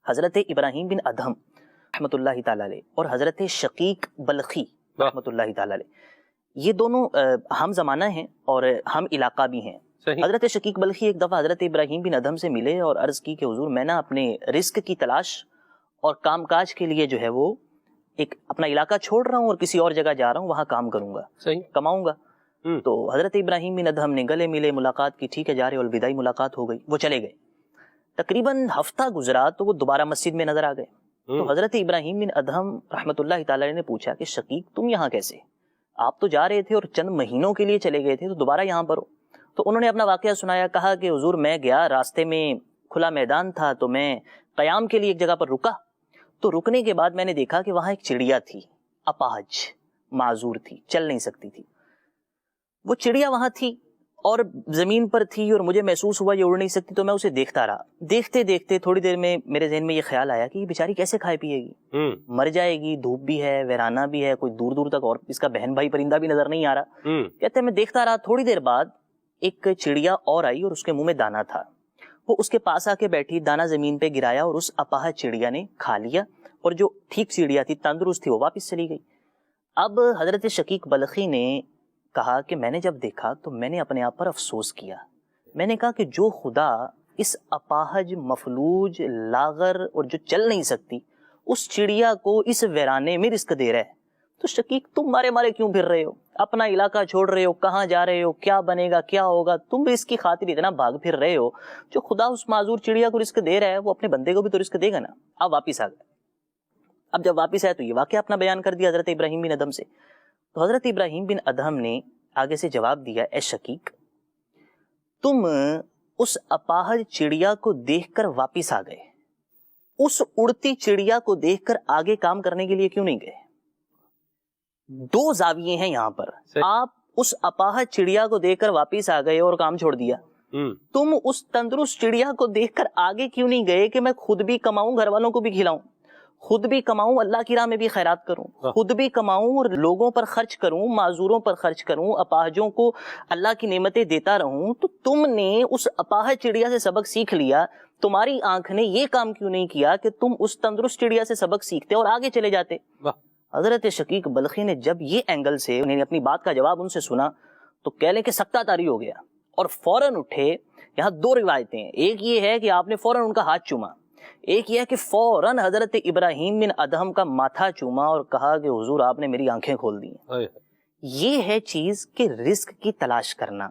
حضرت ابراہیم بن ادہم رحمۃ اللہ تعالی علیہ اور حضرت شقیق بلخی رحمۃ اللہ تعالی علیہ، یہ دونوں ہم زمانہ ہیں اور ہم علاقہ بھی ہیں۔ حضرت شقیق بلخی ایک دفعہ حضرت ابراہیم بن ادہم سے ملے اور عرض کی کہ حضور میں نا اپنے رزق کی تلاش اور کام کاج کے لیے جو ہے وہ ایک اپنا علاقہ چھوڑ رہا ہوں اور کسی اور جگہ جا رہا ہوں، وہاں کام کروں گا، کماؤں گا۔ تو حضرت ابراہیم بن ادہم نے گلے ملے، ملاقات کی، ٹھیک ہے جا رہے، الوداعی ملاقات ہو گئی، وہ چلے گئے۔ تقریباً ہفتہ گزرا تو وہ دوبارہ مسجد میں نظر آ گئے۔ تو حضرت ابراہیم بن ادہم رحمۃ اللہ تعالی نے پوچھا کہ شقیق تم یہاں کیسے؟ آپ تو جا رہے تھے اور چند مہینوں کے لیے چلے گئے تھے، تو دوبارہ یہاں پر ہو؟ تو انہوں نے اپنا واقعہ سنایا، کہا کہ حضور میں گیا، راستے میں کھلا میدان تھا تو میں قیام کے لیے ایک جگہ پر رکا، تو رکنے کے بعد میں نے دیکھا کہ وہاں ایک چڑیا تھی، اپاہج، معذور تھی، چل نہیں سکتی تھی۔ وہ چڑیا وہاں تھی اور زمین پر تھی اور مجھے محسوس ہوا یہ اڑ نہیں سکتی، تو میں اسے دیکھتا رہا۔ دیکھتے دیکھتے تھوڑی دیر میں میرے ذہن میں یہ خیال آیا کہ یہ بیچاری کیسے کھائے پیے گی، مر جائے گی، دھوپ بھی ہے، ویرانہ بھی ہے، کوئی دور دور تک اور اس کا بہن بھائی پرندہ بھی نظر نہیں آ رہا۔ کہتے ہیں میں دیکھتا رہا، تھوڑی دیر بعد ایک چڑیا اور آئی اور اس کے منہ میں دانا تھا، وہ اس کے پاس آ کے بیٹھی، دانا زمین پہ گرایا اور اس اپاہج چڑیا نے کھا لیا، اور جو ٹھیک چڑیا تھی، تندرست تھی، وہ واپس چلی گئی۔ اب حضرت شقیق بلخی نے کہا کہ میں نے جب دیکھا تو میں نے اپنے آپ پر افسوس کیا، میں نے کہا کہ جو خدا اس اپاہج، مفلوج، لاغر اور جو چل نہیں سکتی اس چڑیا کو اس ویرانے میں رزق دے رہا ہے، تو شقیق تم مارے مارے کیوں پھر رہے ہو؟ اپنا علاقہ چھوڑ رہے ہو، کہاں جا رہے ہو، کیا بنے گا، کیا ہوگا، تم بھی اس کی خاطر اتنا بھاگ پھر رہے ہو؟ جو خدا اس معذور چڑیا کو رزق دے رہا ہے وہ اپنے بندے کو بھی تو رزق دے گا نا۔ اب واپس آ گئے۔ اب جب واپس آئے تو یہ واقعہ اپنا بیان کر دیا حضرت ابراہیم بن ادہم سے۔ تو حضرت ابراہیم بن ادہم نے آگے سے جواب دیا، اے شقیق تم اس اپاہج چڑیا کو دیکھ کر واپس آ گئے، اس اڑتی چڑیا کو دیکھ کر آگے کام کرنے کے لیے کیوں نہیں گئے؟ دو زاویے ہیں یہاں پر، آپ اس اپاہج چڑیا کو دیکھ کر واپس آ گئے اور کام چھوڑ دیا، تم اس تندرست چڑیا کو دیکھ کر آگے کیوں نہیں گئے کہ میں خود بھی کماؤں، گھر والوں کو بھی کھلاؤں، خود بھی کماؤں، اللہ کی راہ میں بھی خیرات کروں، خود بھی کماؤں اور لوگوں پر خرچ کروں، معذوروں پر خرچ کروں، اپاہجوں کو اللہ کی نعمتیں دیتا رہوں۔ تو تم نے اس اپاہج چڑیا سے سبق سیکھ لیا، تمہاری آنکھ نے یہ کام کیوں نہیں کیا کہ تم اس تندرست چڑیا سے سبق سیکھتے اور آگے چلے جاتے؟ حضرت شقیق بلخی نے جب یہ اینگل سے انہیں اپنی بات کا جواب ان سے سنا تو کہہ لیں کہ سکتہ طاری ہو گیا اور فوراً اٹھے۔ یہاں دو روایتیں ہیں، ایک یہ ہے کہ آپ نے فوراً ان کا ہاتھ چوما، ایک یہ ہے کہ فوراً حضرت ابراہیم بن ادہم کا ماتھا چوما اور کہا کہ حضور آپ نے میری آنکھیں کھول دی ہیں۔ یہ ہے چیز کہ رزق کی تلاش کرنا،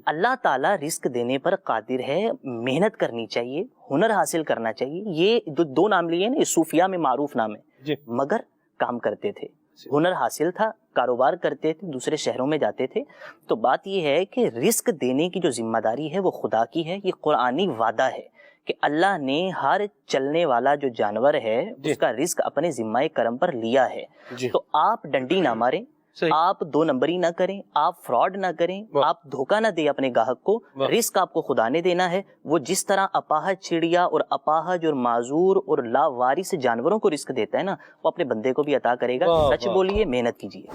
اللہ تعالیٰ رزق دینے پر قادر ہے، محنت کرنی چاہیے، ہنر حاصل کرنا چاہیے۔ یہ دو نام لیے نا، صوفیہ میں معروف نام ہے، مگر کام کرتے تھے، ہنر حاصل تھا، کاروبار کرتے تھے، دوسرے شہروں میں جاتے تھے۔ تو بات یہ ہے کہ رزق دینے کی جو ذمہ داری ہے وہ خدا کی ہے، یہ قرآنی وعدہ ہے کہ اللہ نے ہر چلنے والا جو جانور ہے اس کا رزق اپنے ذمہ کرم پر لیا ہے۔ تو آپ ڈنڈی نہ ماریں، آپ دو نمبری نہ کریں، آپ فراڈ نہ کریں، آپ دھوکہ نہ دیں اپنے گاہک کو، رزق آپ کو خدا نے دینا ہے۔ وہ جس طرح اپاہج چڑیا اور اپاہج اور معذور اور لاوارث جانوروں کو رزق دیتا ہے نا، وہ اپنے بندے کو بھی عطا کرے گا۔ سچ بولیے، محنت کیجیے۔